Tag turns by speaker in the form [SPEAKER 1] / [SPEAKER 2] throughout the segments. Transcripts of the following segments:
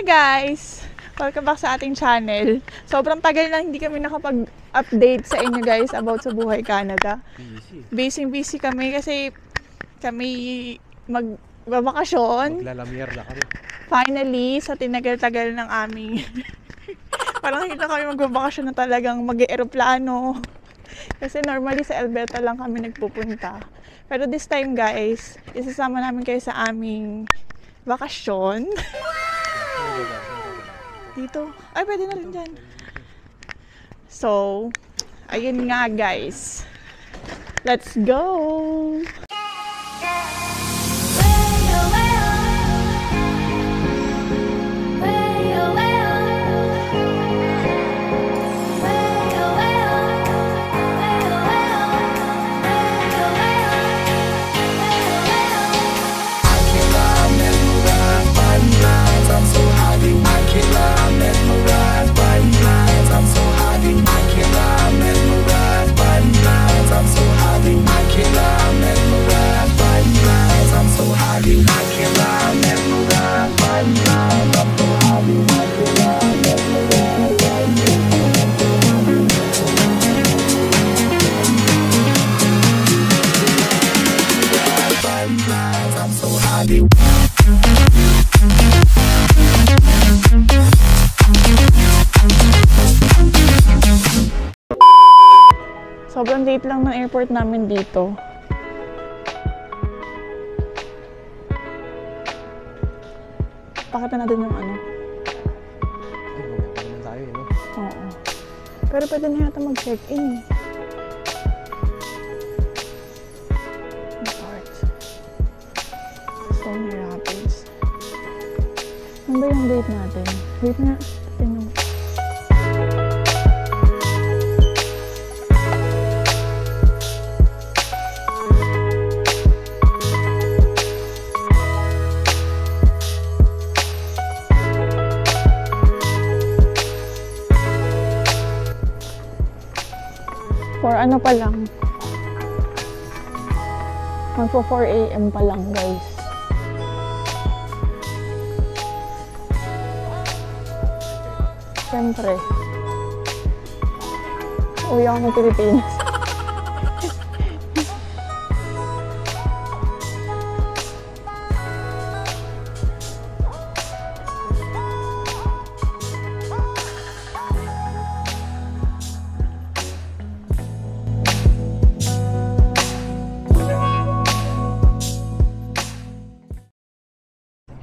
[SPEAKER 1] Hi guys! Welcome back sa ating channel. Sobrang tagal na hindi kami nakapag-update sa inyo guys about sa buhay Canada. Busy kami kasi kami magbabakasyon.
[SPEAKER 2] Maglalamier na kami.
[SPEAKER 1] Finally, sa tinagal-tagal ng aming parang hindi na kami magbabakasyon na talagang mag-eroplano. Kasi normally sa Alberta lang kami nagpupunta. Pero this time guys, isasama namin kayo sa aming bakasyon. Dito. Ay, pwede na rin dyan. So, ayun nga guys. Let's go! Sobrang late lang ng airport namin dito. Pakita natin yung ano.
[SPEAKER 2] Ay, mamaya pa naman tayo no?
[SPEAKER 1] Oo. Pero pwede na yata mag-check-in eh. Stony Rapids. Ano ba yung date natin? Wait nga. Tingnan mo. For ano pa lang, magpo 4 AM pa lang guys. Siyempre, uwi ako ng Pilipinas.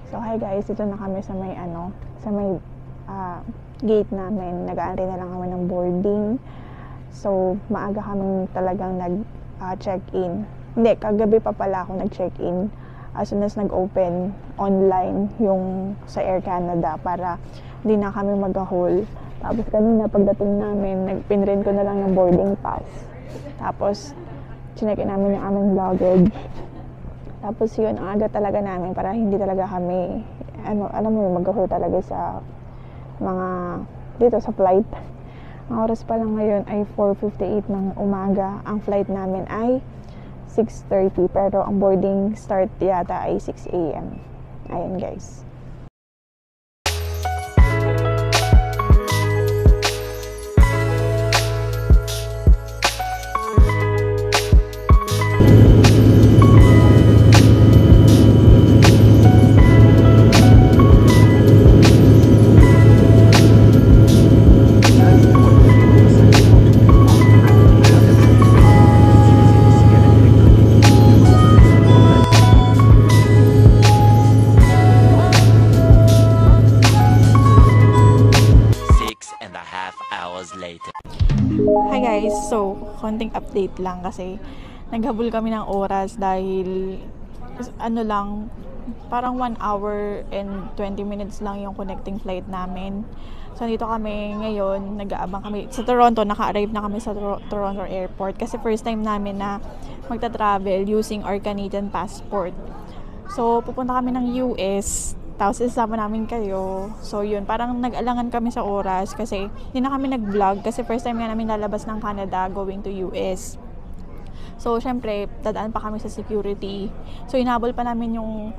[SPEAKER 1] So hi guys, dito na kami sa may gate namin. Nag-aantay na lang kami ng boarding. So maaga kami talagang nag-check-in. Hindi, kagabi pa pala ako nag-check-in. As soon as nag-open online yung sa Air Canada para hindi na kami mag-haul. Tapos kanina pagdating namin, pinrint ko na lang yung boarding pass. Tapos chineck-in namin yung aming luggage. Tapos yun, ang aga talaga namin para hindi talaga kami, alam mo yung mag-haul talaga sa mga, dito sa flight. Ang oras pa lang ngayon ay 4:58 ng umaga. Ang flight namin ay 6:30 pero ang boarding start yata ay 6 AM. Ayun guys. Hi guys, so konting update lang kasi naghabol kami ng oras dahil ano lang, parang 1 hour and 20 minutes lang yung connecting flight namin. So dito kami ngayon, nag-aabang kami sa Toronto, naka-arrive na kami sa Toronto Airport kasi first time namin na magta-travel using our Canadian passport. So pupunta kami ng US. Tapos isama namin kayo. So yun, parang nag-alangan kami sa oras kasi hindi na kami nag-vlog kasi first time nga namin lalabas ng Canada going to US. So syempre, dadaan pa kami sa security. So hinabol pa namin yung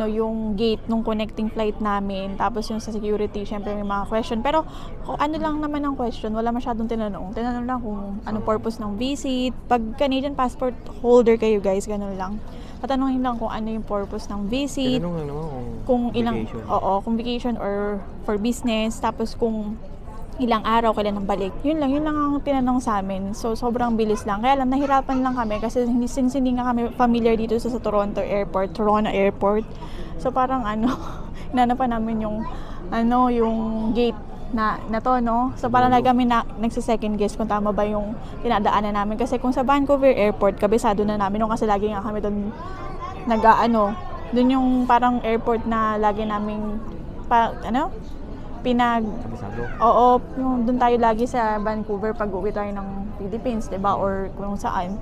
[SPEAKER 1] yung gate nung connecting flight namin. Tapos yung sa security, syempre may mga question. Pero ano lang naman ang question, wala masyadong tinanong. Tinanong lang kung anong purpose ng visit. Pag Canadian passport holder kayo guys, ganun lang. Tatanungin lang kung ano yung purpose ng visit.
[SPEAKER 2] Tinanong lang naman
[SPEAKER 1] Kung ilang,
[SPEAKER 2] vacation.
[SPEAKER 1] kung vacation or for business. Tapos kung ilang araw, kailan ang balik. Yun lang ang tinanong sa amin. So, sobrang bilis lang. Kaya lang, nahirapan lang kami kasi since hindi nga kami familiar dito sa Toronto Airport. So, parang hinanapan namin yung gate na to, no? So, parang lagi kami nagsa-second guess kung tama ba yung pinadaanan namin. Kasi kung sa Vancouver Airport, kabisado na namin. Kasi lagi nga kami doon doon yung parang airport na lagi naming Oo, doon tayo lagi sa Vancouver pag uwi tayo ng Philippines, diba? Or kung saan.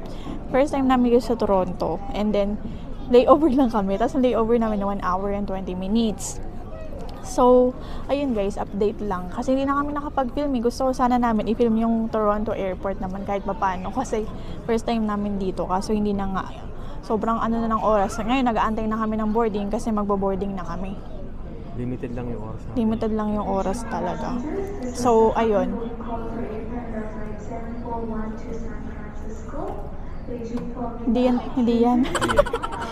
[SPEAKER 1] First time namin sa Toronto. And then, layover lang kami. Tapos layover namin na 1 hour and 20 minutes. So, ayun guys, update lang. Kasi hindi na kami nakapag-film. Gusto ko sana namin i-film yung Toronto Airport naman kahit paano. Kasi first time namin dito. Kaso hindi na nga. Sobrang na ng oras. Ngayon, nag-aantay na kami ng boarding kasi magbo-boarding na kami.
[SPEAKER 2] Limited lang yung oras.
[SPEAKER 1] Limited lang yung oras talaga. So, ayun. Hindi yan.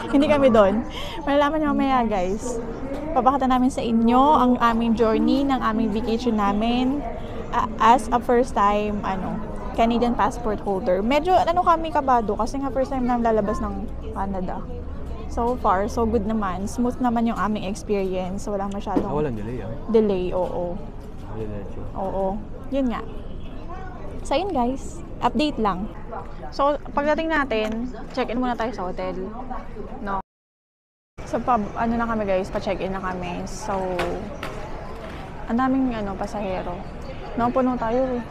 [SPEAKER 1] Hindi kami doon. Malalaman nyo mamaya guys. Papakita namin sa inyo ang aming journey ng aming vacation namin as a first time Canadian passport holder. Medyo kami kabado kasi nga first time namin lalabas ng Canada. So far, so good naman. Smooth naman yung aming experience. Wala masyadong
[SPEAKER 2] walang delay,
[SPEAKER 1] delay, oo. Oo. Yun nga. So, yun guys. Update lang. So, pagdating natin, check-in muna tayo sa hotel. No? So, na kami guys, pa-check-in na kami. So, ang daming pasahero. No, puno tayo eh.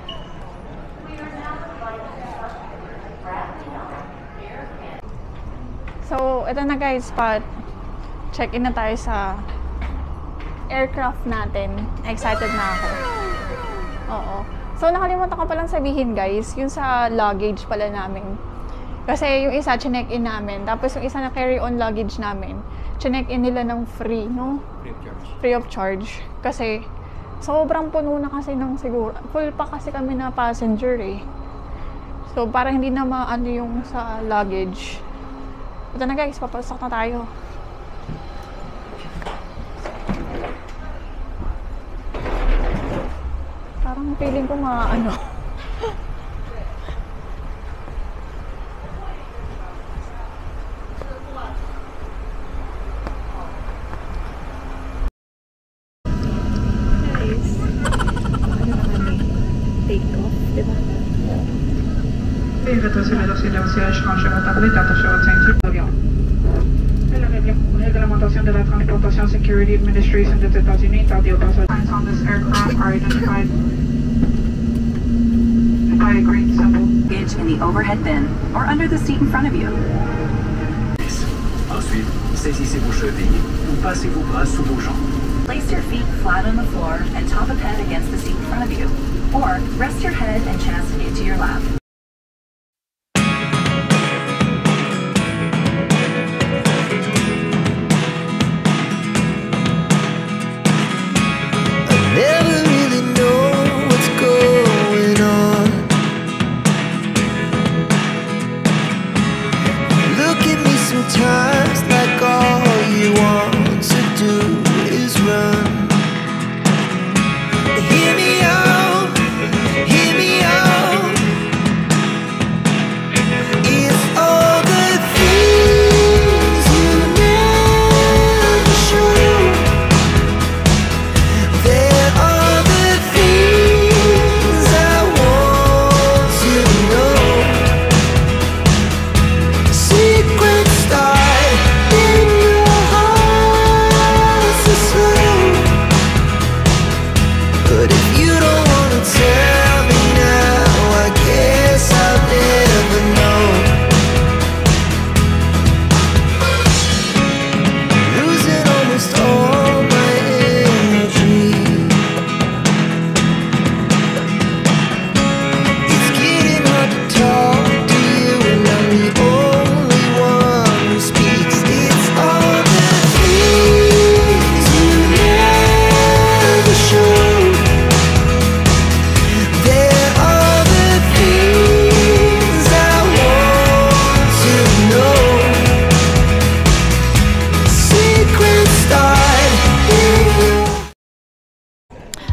[SPEAKER 1] So, ito na guys, check-in na tayo sa aircraft natin. Excited na ako. Oo. So, nakalimutan ko palang sabihin guys, yung sa luggage pala namin. Kasi yung isa, chinek-in namin. Tapos yung isa na carry-on luggage namin, chinek-in nila ng free, no?
[SPEAKER 2] Free of charge.
[SPEAKER 1] Free of charge. Kasi, sobrang puno na kasi siguro. Full pa kasi kami na passenger eh. So, parang hindi na yung sa luggage. Ito na guys, papasok na tayo. Parang feeling ko Guys, take off, diba?
[SPEAKER 3] Veuillez retrocer le siège quand je retardé d'attacher votre ceinture d'avion. La réglementation de la Transportation Security Administration des États-Unis interdit aux passagers on this aircraft are identified by a green symbol.
[SPEAKER 4] In the overhead bin or under the seat in front of you.
[SPEAKER 5] Ensuite, saisissez vos chevilles ou passez vos bras sous vos jambes.
[SPEAKER 4] Place your feet flat on the floor and top of head against the seat in front of you. Or rest your head and chest into your lap.
[SPEAKER 6] Sometimes like all you want to do is run. Hear me out,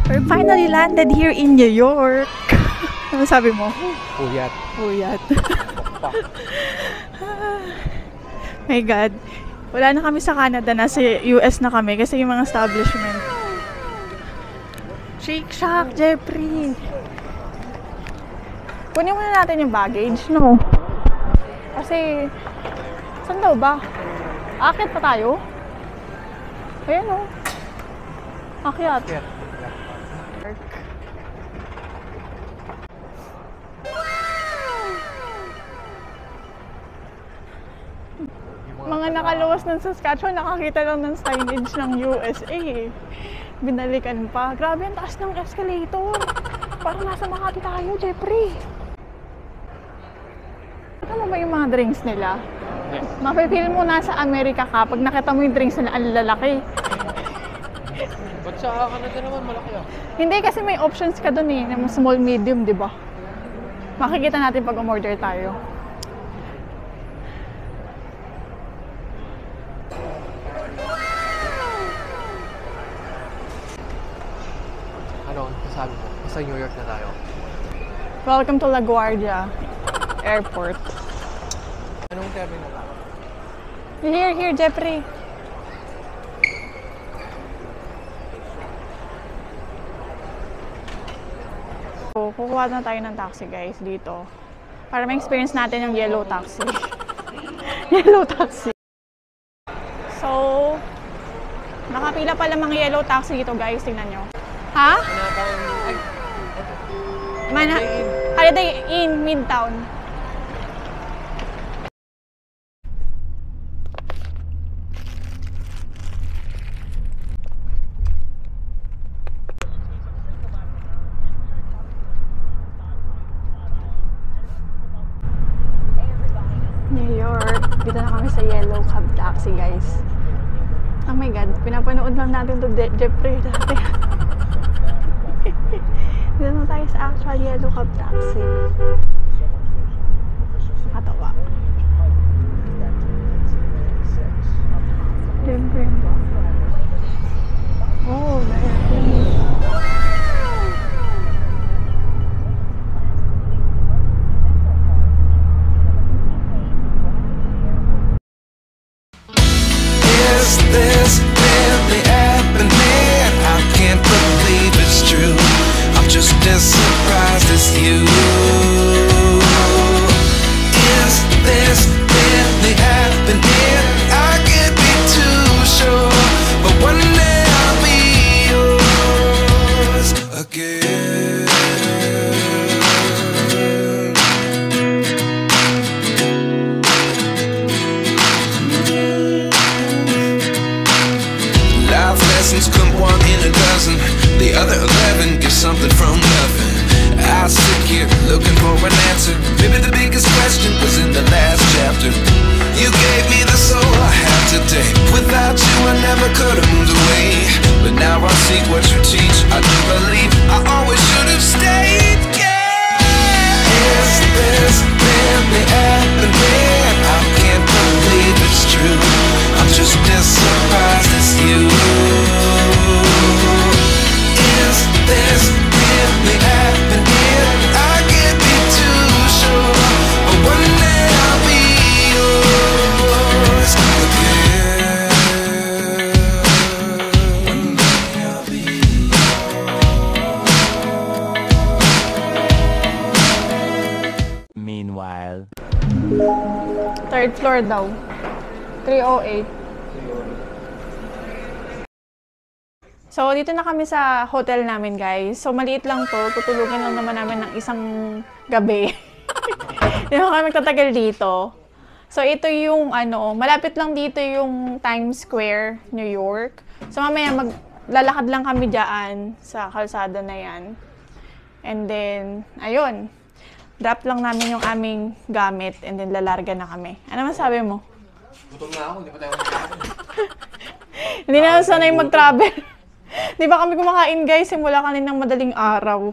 [SPEAKER 1] We're finally landed here in New York. Ano sabi mo?
[SPEAKER 2] Puyat.
[SPEAKER 1] Puyat. My God. Wala na kami sa Canada. Nasa US na kami kasi yung mga establishment. Shake Shack, Jeffrey. Kunin muna natin yung baggage, no? Kasi, saan daw ba? Akit pa tayo? Ayan, no? Akyat. Mga nakaluwas ng Saskatchewan, nakakita lang ng signage ng USA. Binalikan pa. Grabe ang taas ng escalator. Parang nasa Makati tayo, Jeffrey. Ano ba yung mga drinks nila? Mapipil mo nasa Amerika ka pag nakita mo yung drinks nila, ang lalaki.
[SPEAKER 2] Ba't sa Canada naman malaki ah?
[SPEAKER 1] Hindi kasi may options ka dun eh, ng small, medium, di ba? Makikita natin pag umorder tayo.
[SPEAKER 2] Ano? Sabi mo, sa New York na tayo.
[SPEAKER 1] Welcome to LaGuardia Airport.
[SPEAKER 2] Anong terminal tayo?
[SPEAKER 1] Here, Jeffrey. So, kukuha na tayo ng taxi guys dito. Para ma-experience natin yung yellow taxi. Yellow taxi. So, nakapila pala mga yellow taxi dito guys. Tingnan nyo. Ha? Holiday Inn, Midtown. New York. Dito na kami sa Yellow Cab Taxi, guys. Oh my God, pinapanood lang natin to Jeffrey dati. Dito na tayo sa actual Yellow Cab Taxi. Nakatawa. Siyempre. Oh, na-airplane.
[SPEAKER 6] Is this really happening? I can't believe it's true. I'm just as surprised as you. Is this really happening? I can't be too sure, but one day I'll be yours again. Life lessons come one in a dozen. The other 11 get something from nothing. I sit here looking for an answer. Maybe the biggest question was in the last chapter. You gave me the soul I have today. Without you I never could have moved away. But now I see what you teach. I do believe I always should have stayed. Yeah. Is this really happening? I can't believe it's true. I'm just as surprised as you. Is this really happening? I can't be too sure, but one day I'll be yours again. One day I'll be yours.
[SPEAKER 7] Meanwhile.
[SPEAKER 1] Third floor daw. 308. So, dito na kami sa hotel namin, guys. So, maliit lang to. Tutulugan lang naman namin ng isang gabi. Hindi na kami magtatagal dito. So, ito yung, malapit lang dito yung Times Square, New York. So, mamaya maglalakad lang kami dyan sa kalsada na yan. And then, ayun. Drop lang namin yung aming gamit and then lalarga na kami. Ano masabi mo?
[SPEAKER 2] Gutom na ako, hindi pa tayo mag-travel.
[SPEAKER 1] Hindi na sanay mag-travel. Di ba kami kumakain guys, simula kaninang madaling araw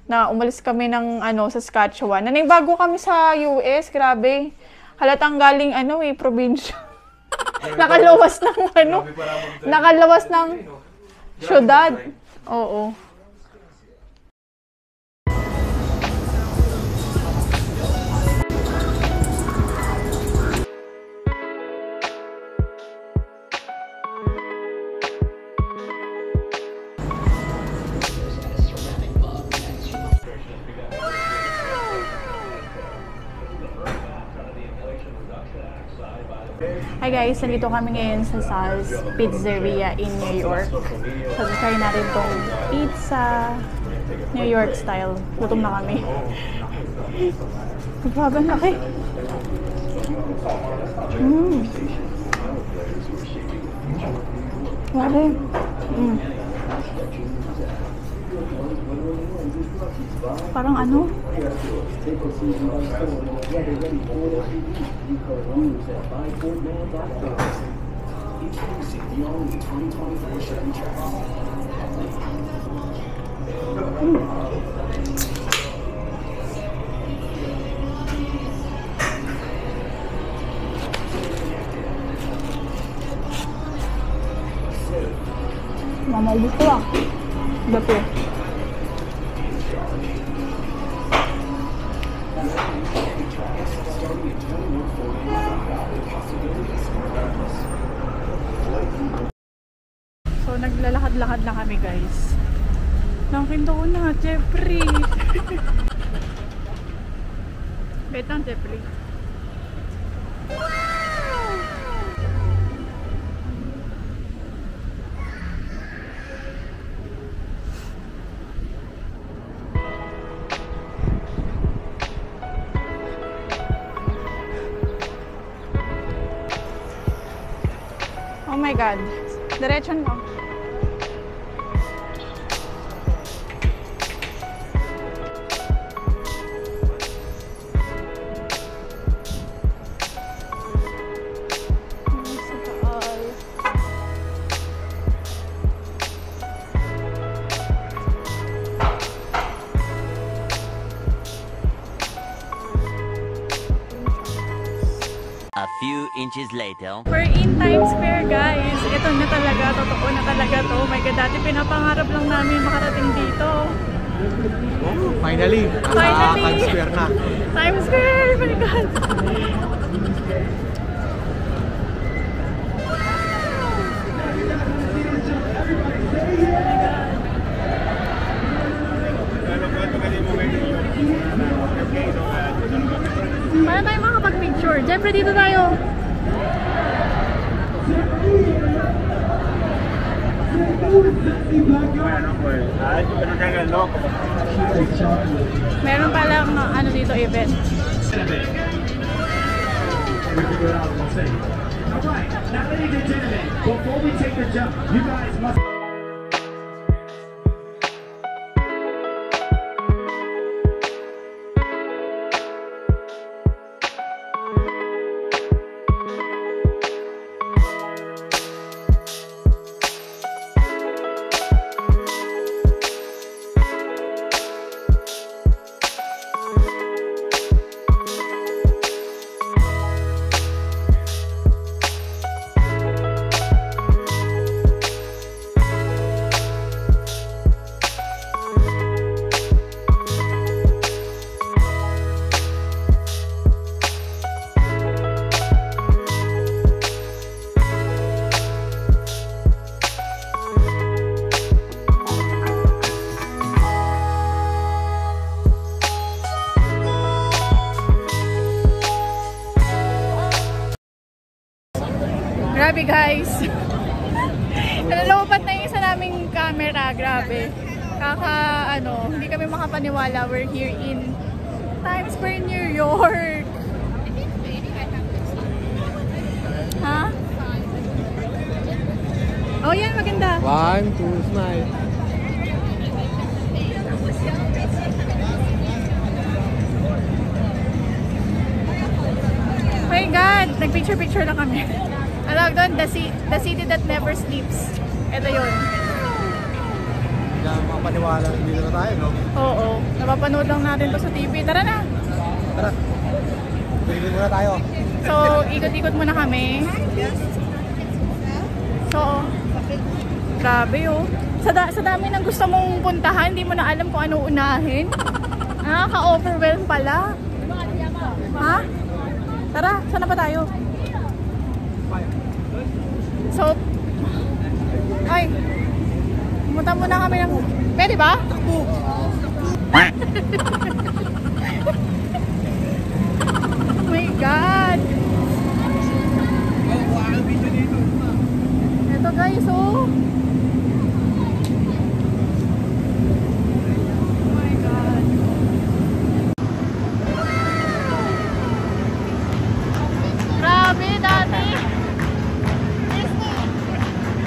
[SPEAKER 1] na umalis kami ng Saskatchewan. Naningbago kami sa US, grabe. Halatang galing probinsya. Nakalawas ng nakalawas ng syudad. Oo.
[SPEAKER 7] Hi guys, nandito kami ngayon sa Sal's Pizzeria in New York. So, try natin tong pizza, New York style. Gutom na kami. Grabe, ang laki. Grabe. Parang ano? Mamaldi ko ah. Gato. So, naglalakad-lakad na kami guys. Dunkin Donut, Jeffrey. Betang Jeffrey. Oh my God. Diretsyon mo.
[SPEAKER 8] A few inches later.
[SPEAKER 7] We're in Times Square, guys. Ito na talaga, totoo na talaga to. Oh my God, dati pinapangarap lang namin makarating dito.
[SPEAKER 2] Oh, finally!
[SPEAKER 7] Finally!
[SPEAKER 2] Times Square na.
[SPEAKER 7] Times Square! Oh my God! Paano tayo makapag-picture? Siyempre dito tayo. Meron palang ano dito event.
[SPEAKER 5] Alright, now ladies and gentlemen, before we take the jump, you guys must...
[SPEAKER 7] Grabe guys. Nalalopat na yung isa naming camera. Grabe. Hindi kami makapaniwala. We're here in Times Square, New York. Ha? Oh yan, maganda.
[SPEAKER 2] 1, 2, smile.
[SPEAKER 7] Oh my God! Nag-picture-picture na kami. Alam doon, the city that never sleeps. Ito yun.
[SPEAKER 2] Hindi na makapaniwala dito na tayo, no?
[SPEAKER 7] Oo. Napapanood lang natin to sa TV. Tara na!
[SPEAKER 2] Tara. Pili muna tayo.
[SPEAKER 7] So, ikot-ikot muna kami. So, grabe oh. Sa dami ng gusto mong puntahan, hindi mo na alam kung ano unahin. Nakaka-overwhelm pala. Ha? Tara, saan na ba tayo? So, ay, pumunta muna kami ng... Pwede ba? Oh my God! dito guys, oh. Oh my God. Grabe, dati. Disney.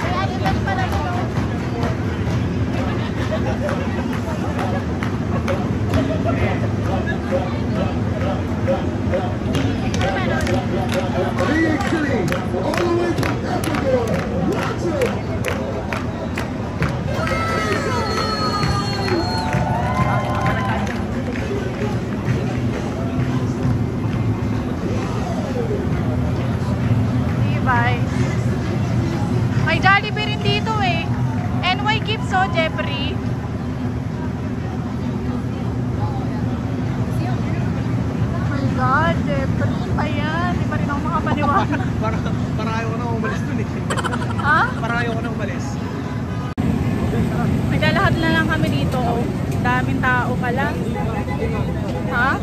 [SPEAKER 7] Kaya lipat pala dito. May Jollibee rin dito eh. NY Gifts, oh, Jeffrey. Oh my God, Jeffrey. Ayan, di pa rin ako makapaniwala.
[SPEAKER 2] Parang ayaw ko na umalis dun eh.
[SPEAKER 7] Ha?
[SPEAKER 2] Parang ayaw ko na umalis.
[SPEAKER 7] Naglalakad na lang kami dito, oh. Daming tao pala. Ha?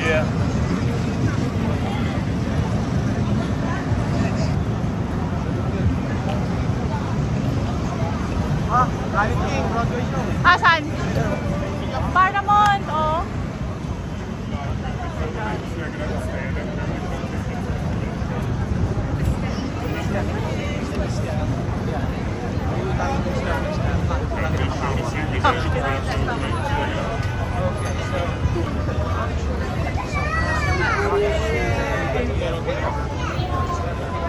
[SPEAKER 2] Yeah. Lion King, Broadway show.
[SPEAKER 7] Asan? Paramount, oh.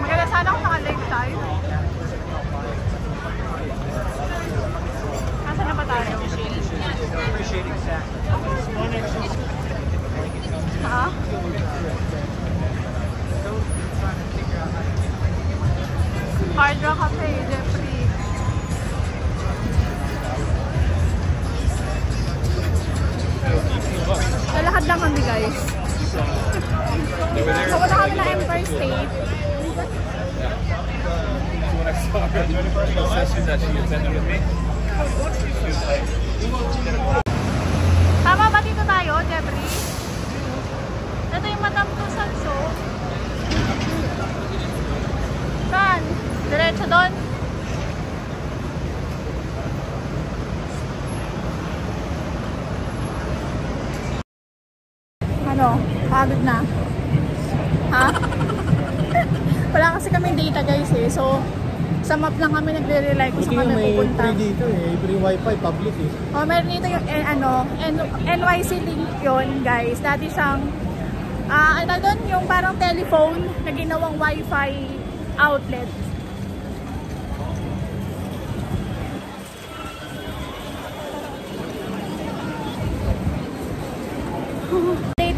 [SPEAKER 7] Maganda sana kung naka-live tayo. Nasaan na ba tayo? Ha? Hard Rock Cafe, Jeffrey. Lalakad lang kami guys. Pupunta kami ng Empire State. Tama ba dito tayo, Jeffrey? Ito yung Madame Tussauds, oh. Saan? Diretso doon? Ano? Pagod na? Ha? Wala kasi kaming data guys eh. So, sa map lang kami nagre-rely kung saan kami pupunta.
[SPEAKER 2] Free dito eh. Free wifi, public eh.
[SPEAKER 7] Oh, meron dito yung NYC link yun guys. Dati siyang ano doon, yung parang telephone na ginawang wifi outlet.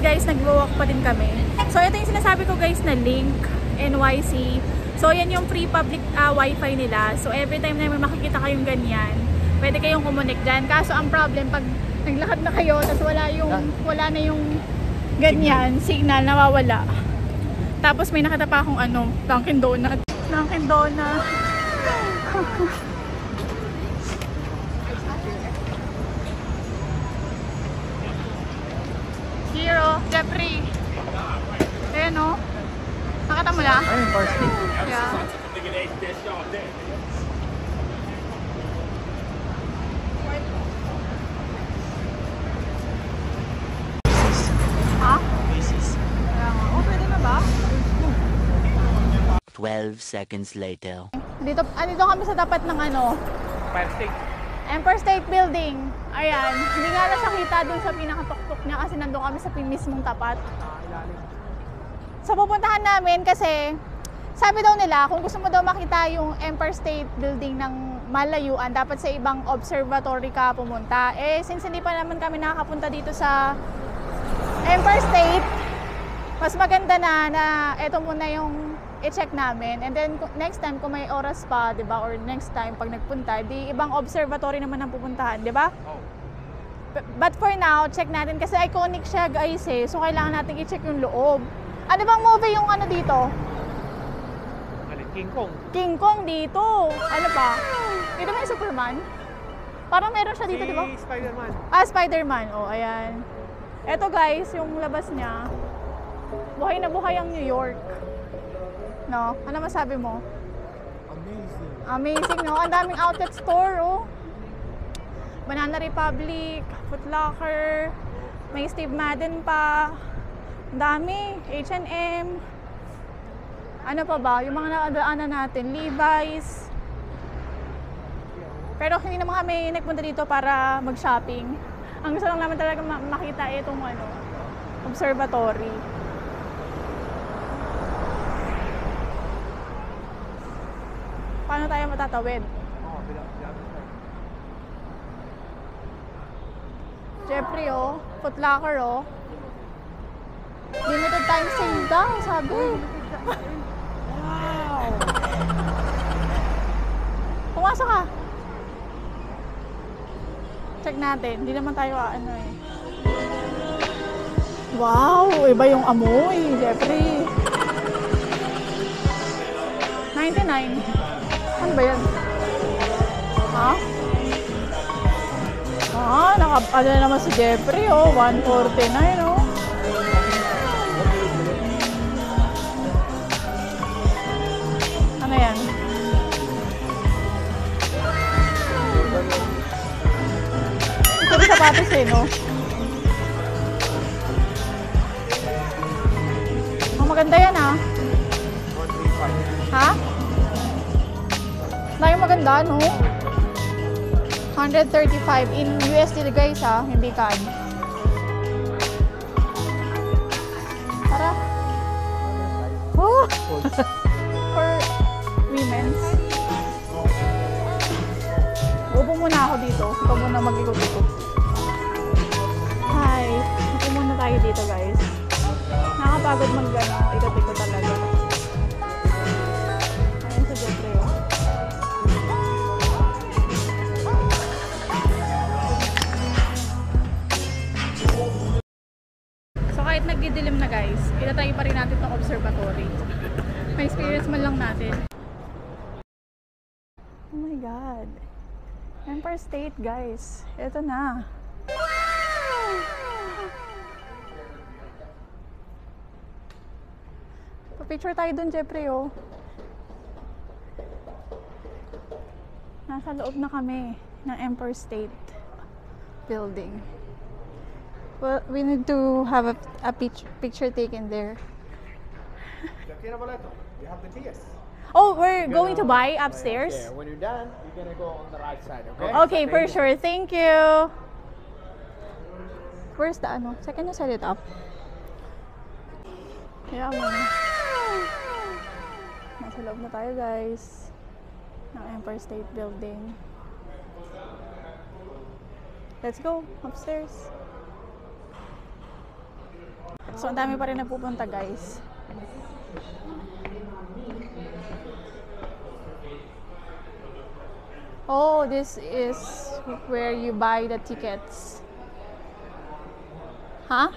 [SPEAKER 7] Guys, nag-walk pa din kami. So, ito yung sinasabi ko guys na link, NYC. So, yan yung free public wifi nila. So, every time na may makikita kayong ganyan, pwede kayong kumunik dyan. Kaso, ang problem, pag naglakad na kayo, tapos wala na yung ganyan, signal, nawawala. Tapos, may nakita pa akong ano, Dunkin Donut. Dunkin Donut. Hero, Jeffrey. Ayan o. Nakita mo lang?
[SPEAKER 2] Ayun, first thing.
[SPEAKER 7] Yeah. Ha? Oh, pwede na ba?
[SPEAKER 8] 12 seconds later.
[SPEAKER 7] Dito kami sa tapat ng ano? Empire State Building. Ayan. Hindi nga lang siya kita dun sa pinakatuktok niya kasi nandun kami sa mismong tapat. So pupuntahan namin kasi sabi daw nila kung gusto mo daw makita yung Empire State Building ng malayuan, dapat sa ibang observatory ka pumunta. Eh, since hindi pa naman kami nakakapunta dito sa Empire State, mas maganda na eto muna yung i-check namin. And then next time kung may oras pa, 'di ba? Or next time pag nagpunta, di ibang observatory naman ang pupuntahan, 'di ba? But for now, check natin kasi iconic siya, guys eh. So kailangan natin i-check yung loob. Ano bang movie yung ano dito?
[SPEAKER 2] King Kong.
[SPEAKER 7] King Kong dito. Ano pa? Dito may Superman? Parang meron siya dito, di ba?
[SPEAKER 2] Spider-Man.
[SPEAKER 7] Ah, Spider-Man. Oh, ayan. Eto guys, yung labas niya. Buhay na buhay ang New York. No? Ano masabi mo?
[SPEAKER 2] Amazing.
[SPEAKER 7] Amazing, no? Ang daming outlet store, oh. Banana Republic, Foot Locker, may Steve Madden pa. Ang dami. H&M. Ano pa ba? Yung mga nakadaanan natin. Levi's. Pero hindi naman kami nagpunta dito para mag-shopping. Ang gusto lang naman talaga makita itong observatory. Paano tayo matatawid? Jeffrey, oh. Foot Locker, oh. Limited time sale daw, sabi. Wow! Pumasok ka. Check natin. Hindi naman tayo ano eh. Wow! Iba yung amoy, Jeffrey. 99. Ano ba yan? Ha? Ah, ano naman si Jeffrey, oh. 149, oh. Ano yan? Ito yung sapatos eh, no? Oh, maganda yan, ah. Ha? Na yung maganda, no? 135 in USD guys, ha? Hindi CAD. Tara. Oh! For women's. Upo muna ako dito. Ikaw muna mag-ikot-ikot. Hi. Upo muna tayo dito, guys. Nakapagod ikot-ikot talaga. Ayun sa Jeffrey, oh. So kahit nagdidilim na guys, itatay pa rin natin itong observatory. May experience man lang natin. Oh my God. Empire State guys. Ito na. Pa-picture tayo dun, Jeffrey, oh. Nasa loob na kami ng Empire State Building. Well, we need to have a picture taken there.
[SPEAKER 2] You have the tickets.
[SPEAKER 7] Oh, we're going to buy upstairs?
[SPEAKER 2] Yeah, when you're done, you're gonna go on the right side, okay?
[SPEAKER 7] Okay, for sure. Thank you. Where's the ano? So, can you set it up? Kaya mo na. Nasa loob na tayo, guys. Ng Empire State Building. Let's go upstairs. So, ang dami pa rin napupunta, guys. Oh, this is where you buy the tickets. Huh?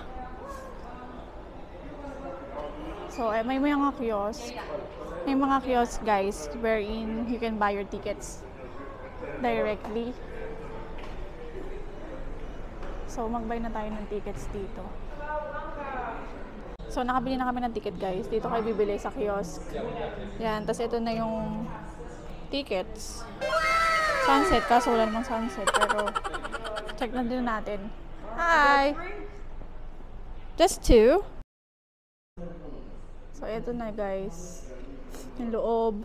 [SPEAKER 7] So, may mga kiosk. May mga kiosk, guys, wherein you can buy your tickets directly. So, mag-buy na tayo ng tickets dito. So, nakabili na kami ng ticket, guys. Dito kayo bibili sa kiosk. Yan. Tapos, ito na yung tickets. Sunset. Kaso wala namang sunset. Pero, check na din natin. Hi! Just 2. So, ito na, guys. Yung loob.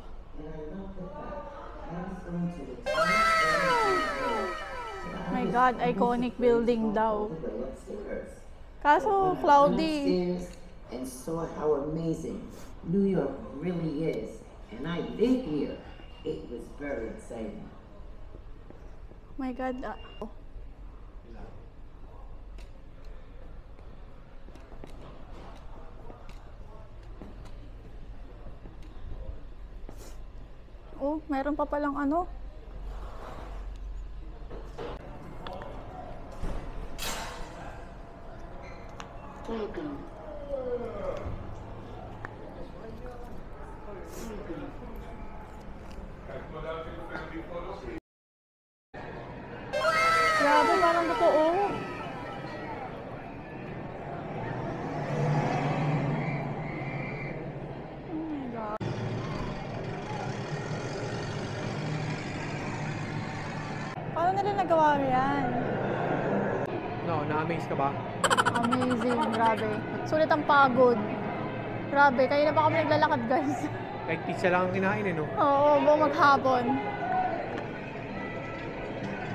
[SPEAKER 7] My God, iconic building daw. Kaso, cloudy.
[SPEAKER 9] And saw how amazing New York really is. And I live here. It was very exciting.
[SPEAKER 7] My God. Oh, meron pa palang ano. Paano nila nagawa yan?
[SPEAKER 2] No, na-amaze ka ba?
[SPEAKER 7] Amazing, grabe. Sulit ang pagod. Grabe, kaya na pa kami naglalakad, guys.
[SPEAKER 2] Kahit pizza lang ang kinain eh, no?
[SPEAKER 7] Oo, buong maghapon.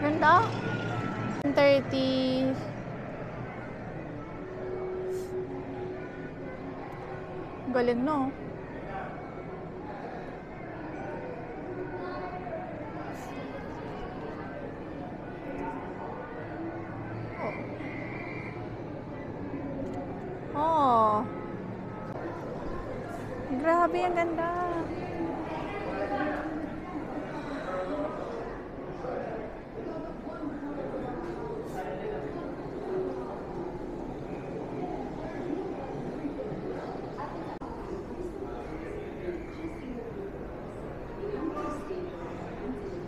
[SPEAKER 7] Ganda. 1:30. Galing, no? Oh. Grabe, ang ganda.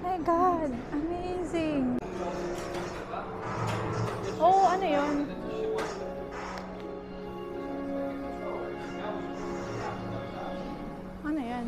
[SPEAKER 7] My God, amazing. Oh, ano yun? Ano yan?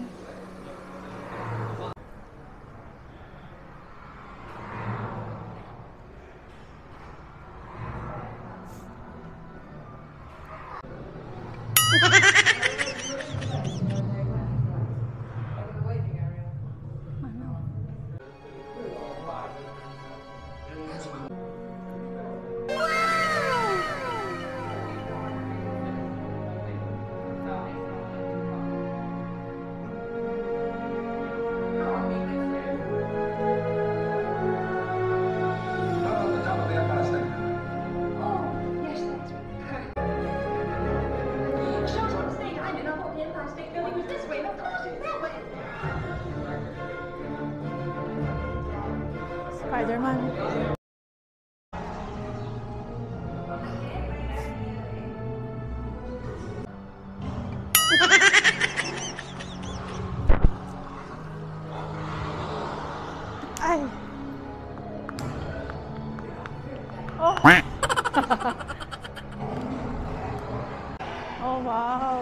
[SPEAKER 7] Spider-Man. Ay. Oh. Oh, wow.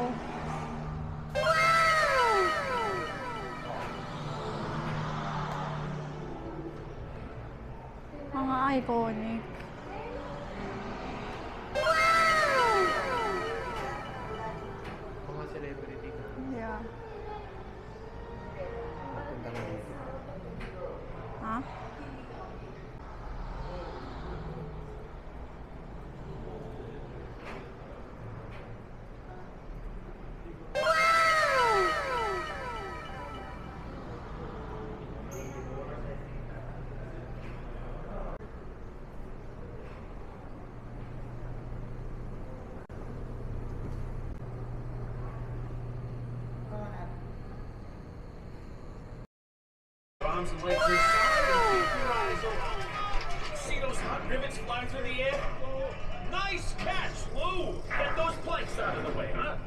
[SPEAKER 7] Mga iconic.
[SPEAKER 2] Mga celebrity ka.
[SPEAKER 7] Yeah.
[SPEAKER 2] Punta na dito.
[SPEAKER 7] Ha?
[SPEAKER 5] Arms and legs inside and keep your eyes open. See those hot rivets flying through the air? Nice catch, Lou! Get those planks out of the way, huh?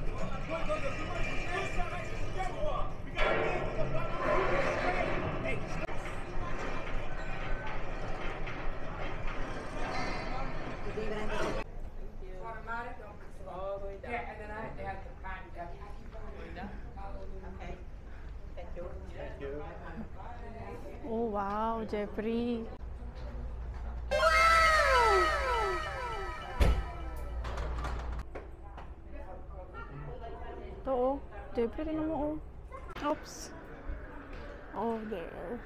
[SPEAKER 5] Hey.
[SPEAKER 7] Oh, wow, Jeffrey. Ito, oh. Jeffrey rin mo, oh. Oops. Oh, there.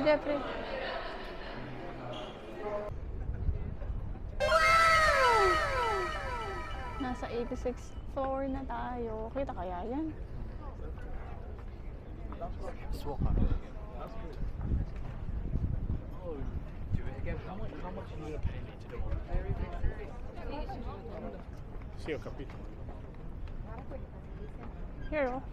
[SPEAKER 7] Jeffrey. Nasa 86th floor na tayo. Kita kaya yan?
[SPEAKER 2] Swak ka. Oh, do it again. How much do you pay me to do it? Sì, ho capito.
[SPEAKER 7] Here, oh.